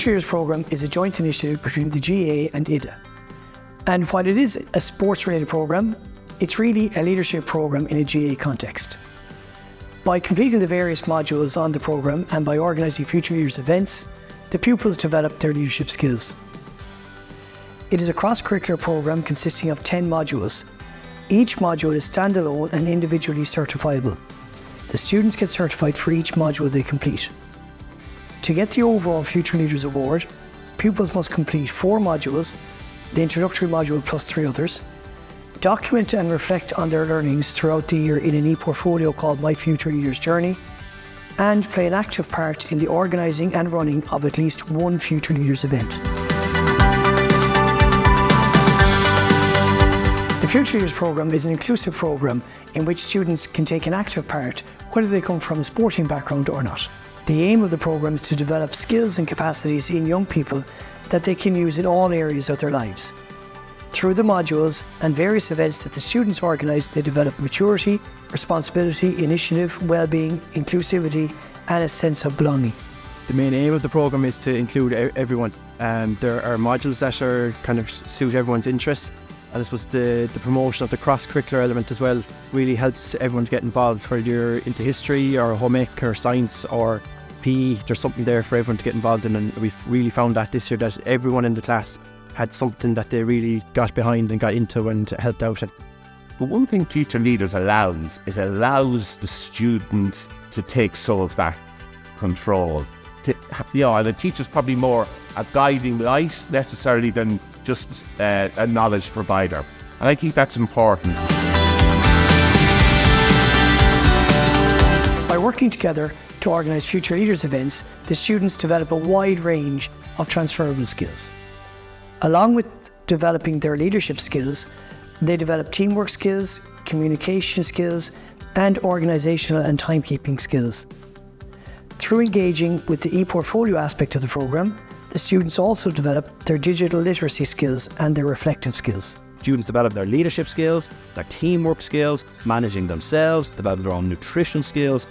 Future Leaders Programme is a joint initiative between the GAA and IDA. And while it is a sports-related programme, it's really a leadership programme in a GAA context. By completing the various modules on the programme and by organising Future Leaders events, the pupils develop their leadership skills. It is a cross-curricular programme consisting of 10 modules. Each module is standalone and individually certifiable. The students get certified for each module they complete. To get the overall Future Leaders Award, pupils must complete 4 modules, the introductory module plus 3 others, document and reflect on their learnings throughout the year in an e-portfolio called My Future Leaders Journey, and play an active part in the organising and running of at least one Future Leaders event. The Future Leaders Programme is an inclusive programme in which students can take an active part, whether they come from a sporting background or not. The aim of the programme is to develop skills and capacities in young people that they can use in all areas of their lives. Through the modules and various events that the students organise, they develop maturity, responsibility, initiative, well-being, inclusivity and a sense of belonging. The main aim of the programme is to include everyone, and there are modules that are kind of suit everyone's interests. And I suppose the promotion of the cross-curricular element as well really helps everyone to get involved, whether you're into history or home ec or science or PE. There's something there for everyone to get involved in, and we've really found that this year that everyone in the class had something that they really got behind and got into and helped out. But one thing Future Leaders allows the students to take some of that control. And the teacher's probably more a guiding light necessarily than just a knowledge provider. And I think that's important. By working together to organise Future Leaders events, the students develop a wide range of transferable skills. Along with developing their leadership skills, they develop teamwork skills, communication skills, and organisational and timekeeping skills. Through engaging with the e-portfolio aspect of the programme, the students also develop their digital literacy skills and their reflective skills. Students develop their leadership skills, their teamwork skills, managing themselves, develop their own nutrition skills,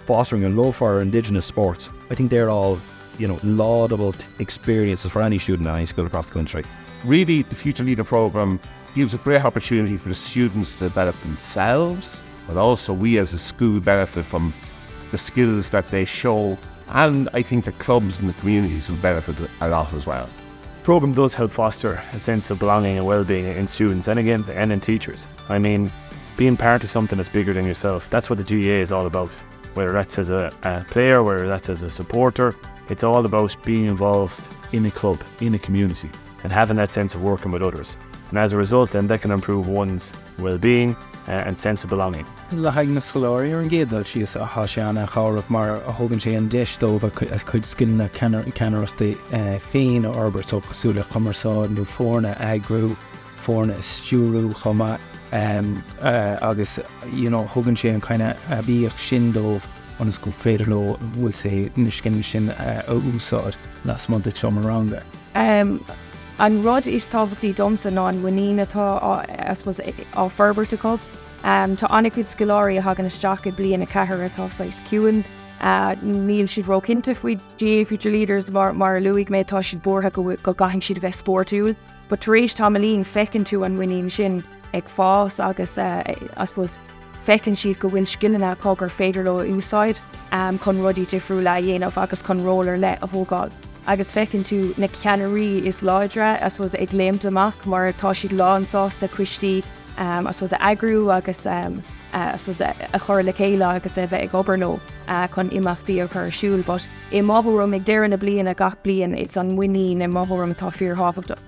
fostering a love for our Indigenous sports. I think they're all, laudable experiences for any student in any school across the country. Really, the Future Leader Programme gives a great opportunity for the students to develop themselves, but also we as a school benefit from the skills that they show, and I think the clubs and the communities will benefit a lot as well. The programme does help foster a sense of belonging and well-being in students and in teachers. I mean, being part of something that's bigger than yourself, that's what the GAA is all about. Whether that's as a player, whether that's as a supporter, it's all about being involved in a club, in a community, and having that sense of working with others. And as a result, then that can improve one's well-being and sense of belonging. Le haig na scoláirí ar an gcéadal síos a háisianna chomh mar a thugann sé an deis dómh a chuid scileanna ceannaireachtaí féin ó orbairt ó cosúla chumarsáid nó fórna agrú, fórna stúrú chomá agus thugann sé an kind of bíoch sin dómh anas go féidir leo bhfuil sé na scileanna sin úsáid las monta seomáranga. An rud is tábhachtí domsa ná an bhainine atá I suppose á Ferbert acu. Tá anna cuid scoláirí a hagan isteach bliana cethir atá sais ciúin. Níl siad ró cinnte faoi GAA Future Leaders mar luigh méid tá siad bortha go gaiithín siad bheith sportúil. But tar éis tá malín fecinn tú an bhainine sin ag fás agus I suppose fecinn siad go bhfuil scileanna cogur féidir leo úsáid chun rudí difriú le dhéanamh agus chun rólar le a bhógáil. Agus fecinn tú na ceannairí is láidre, I suppose ag léimte amach mar tá siad lá an sásta cuistí I suppose agrú agus I suppose a chur le céile agus a bheith ag obair nó chun imachtaí ar chur siúil, but I mábharum ag deireadh na bliana a gach blian it's an bhaoine na mábharum atá fíorthábhachta.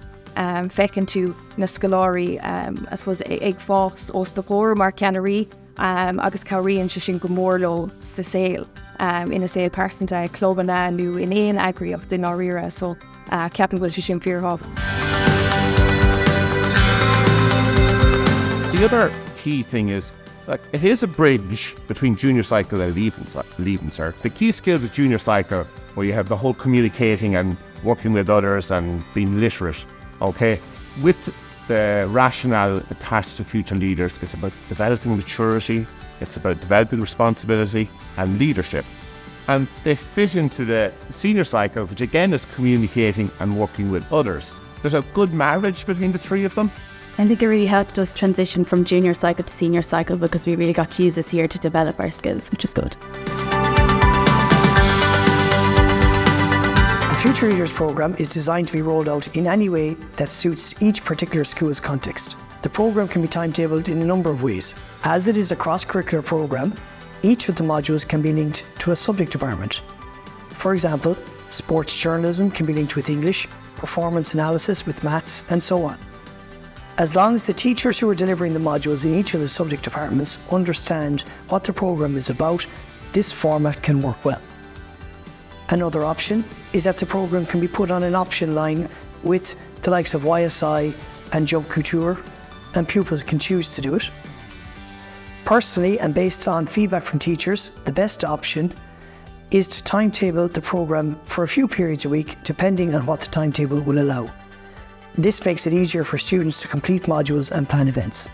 Fecinn tú na scoláirí I suppose ag fás os do chóir mar ceannairí agus cabhraíonn se sin go mór leo sa saoil. Ina saoil persanta clóbanna nó in éon agriocht in áíire, so ceapan bhfuil se sin fíorthábhacht. The other key thing is, it is a bridge between junior cycle and leaving cert. The key skills of junior cycle, where you have the whole communicating and working with others and being literate, okay? With the rationale attached to Future Leaders, it's about developing maturity, it's about developing responsibility and leadership. and they fit into the senior cycle, which again is communicating and working with others. There's a good marriage between the three of them. I think it really helped us transition from junior cycle to senior cycle because we really got to use this year to develop our skills, which was good. The Future Leaders programme is designed to be rolled out in any way that suits each particular school's context. The programme can be timetabled in a number of ways. As it is a cross-curricular programme, each of the modules can be linked to a subject department. For example, sports journalism can be linked with English, performance analysis with maths, and so on. As long as the teachers who are delivering the modules in each of the subject departments understand what the programme is about, this format can work well. Another option is that the programme can be put on an option line with the likes of YSI and Jump Couture, and pupils can choose to do it. Personally, and based on feedback from teachers, the best option is to timetable the programme for a few periods a week, depending on what the timetable will allow. This makes it easier for students to complete modules and plan events.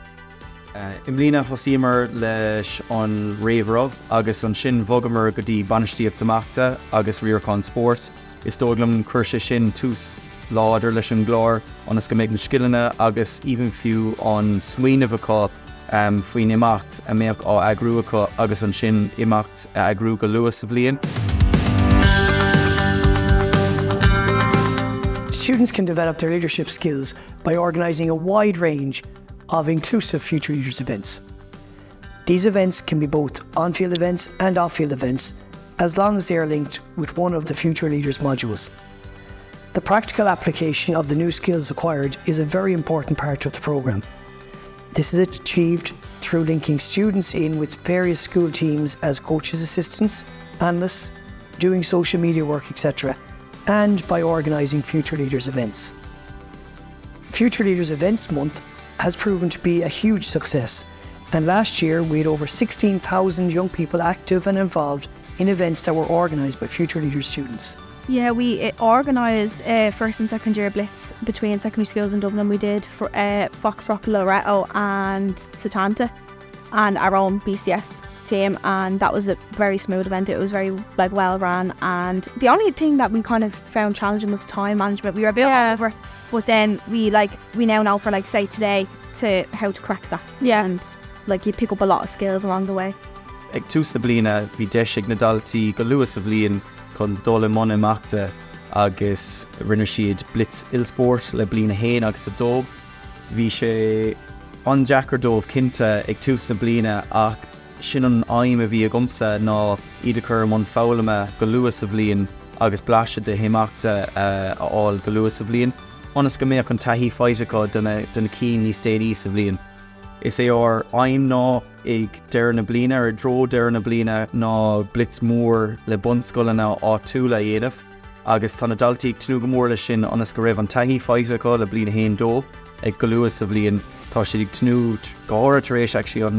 Imlína Hosímar leis an réomhra agus an sin bhogamar go dtí banistíocht amachta agus riorcán sport. Is dóiglim chuir sé sin tús láidir leis an glár anas go méid na scileanna agus even fiú an smaoinemh acu faoin imacht a méach á agrú acu agus an sin imacht a agrú go luas sa bhliain. Students can develop their leadership skills by organising a wide range of inclusive Future Leaders events. These events can be both on-field events and off-field events, as long as they are linked with one of the Future Leaders modules. The practical application of the new skills acquired is a very important part of the programme. This is achieved through linking students in with various school teams as coaches' assistants, analysts, doing social media work, etc., and by organising Future Leaders events. Future Leaders Events Month has proven to be a huge success, and last year we had over 16,000 young people active and involved in events that were organised by Future Leaders students. Yeah, we organised first and second year blitz between secondary schools in Dublin. We did for Foxrock, Loretto and Setanta, and our own BCS team, and that was a very smooth event. It was very well run, and the only thing that we kind of found challenging was time management. We were a bit over, but then we now know for say today to how to correct that. Yeah, and you pick up a lot of skills along the way. Ag tús na bliana bhí deisig na daltaí go luas sa bhliain chun dul imón imeachta agus rinne siad blitz ilsport le bliana héin agus a dóibh. Bhí sé an Jackar dóibh cinnte ag tús na bliana ach sin an aim a bhí agumsa ná iad chur mon fáilme go luas sa bhliain agus blaise de himeachta áil go luas sa bhliain. Anas go méach an taithí fáideacha duna cín níos déanaí sa bhliain. Is é ar aim ná ag deir na bliana ar dro deir na bliana ná blitz mór le bunscoilena á túla dhéanamh agus tá na daltaí ag tnú go mór le sin anas go raibh an taithí fáideacha le bliana héin dó ag go luas sa bhliain. Tá siad ag tnú gáir tar éis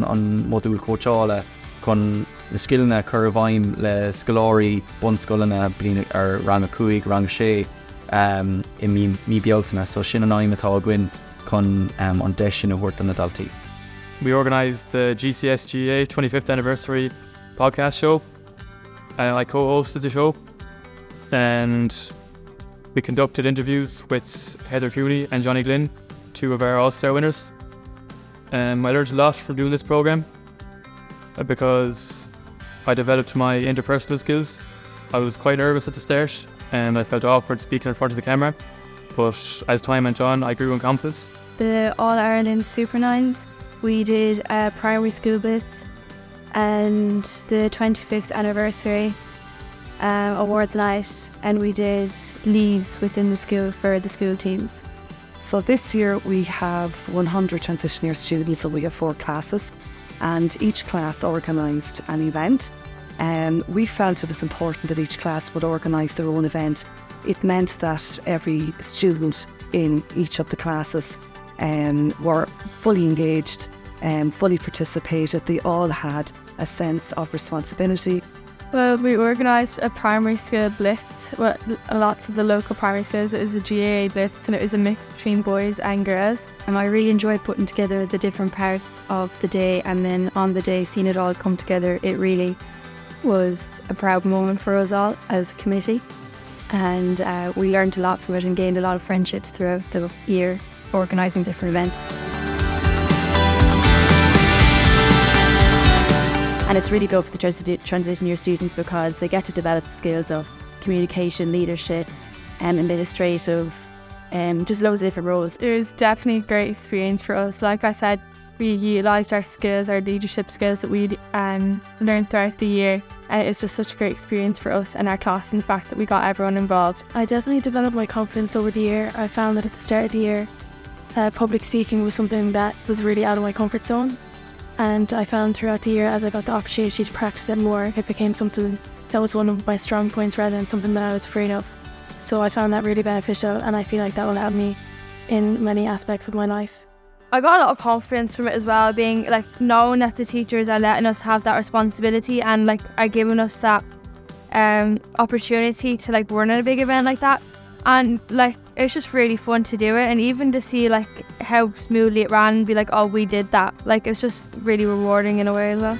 an modúl cóteála chun na scileanna chur bhaim le scoláirí bunscoilena bliana ar rang 5, rang 6 i mí bealtainna, so sin an aim atá gin chun an deis sin a bhairt an na daltaí. We organised the GCS GAA 25th anniversary podcast show, and I co-hosted the show, and we conducted interviews with Heather Cooney and Johnny Glynn, two of our All-Star winners. I learned a lot from doing this programme because I developed my interpersonal skills. I was quite nervous at the start and I felt awkward speaking in front of the camera, but as time went on I grew in confidence. The All-Ireland Super Nines, we did a primary school blitz and the 25th anniversary awards night, and we did leagues within the school for the school teams. So this year we have 100 transition year students, so we have 4 classes, and each class organised an event. We felt it was important that each class would organise their own event. It meant that every student in each of the classes were fully engaged and fully participated. They all had a sense of responsibility. Well, we organised a primary school blitz. Well, lots of the local primary schools, it was a GAA blitz, and it was a mix between boys and girls. And I really enjoyed putting together the different parts of the day, and then on the day seeing it all come together, it really was a proud moment for us all as a committee, and we learned a lot from it and gained a lot of friendships throughout the year organising different events. And it's really good for the transition year students because they get to develop the skills of communication, leadership, administrative, just loads of different roles. It was definitely a great experience for us. Like I said, we utilised our skills, our leadership skills that we'd learned throughout the year. And it's just such a great experience for us and our class, and the fact that we got everyone involved. I definitely developed my confidence over the year. I found that at the start of the year, public speaking was something that was really out of my comfort zone. And I found throughout the year, as I got the opportunity to practice it more, it became something that was one of my strong points rather than something that I was afraid of. So I found that really beneficial, and I feel like that will help me in many aspects of my life. I got a lot of confidence from it as well, being like knowing that the teachers are letting us have that responsibility and like are giving us that opportunity to like run at a big event like that. And like it's just really fun to do it, and even to see like how smoothly it ran and be like, oh, we did that. Like it's just really rewarding in a way as well.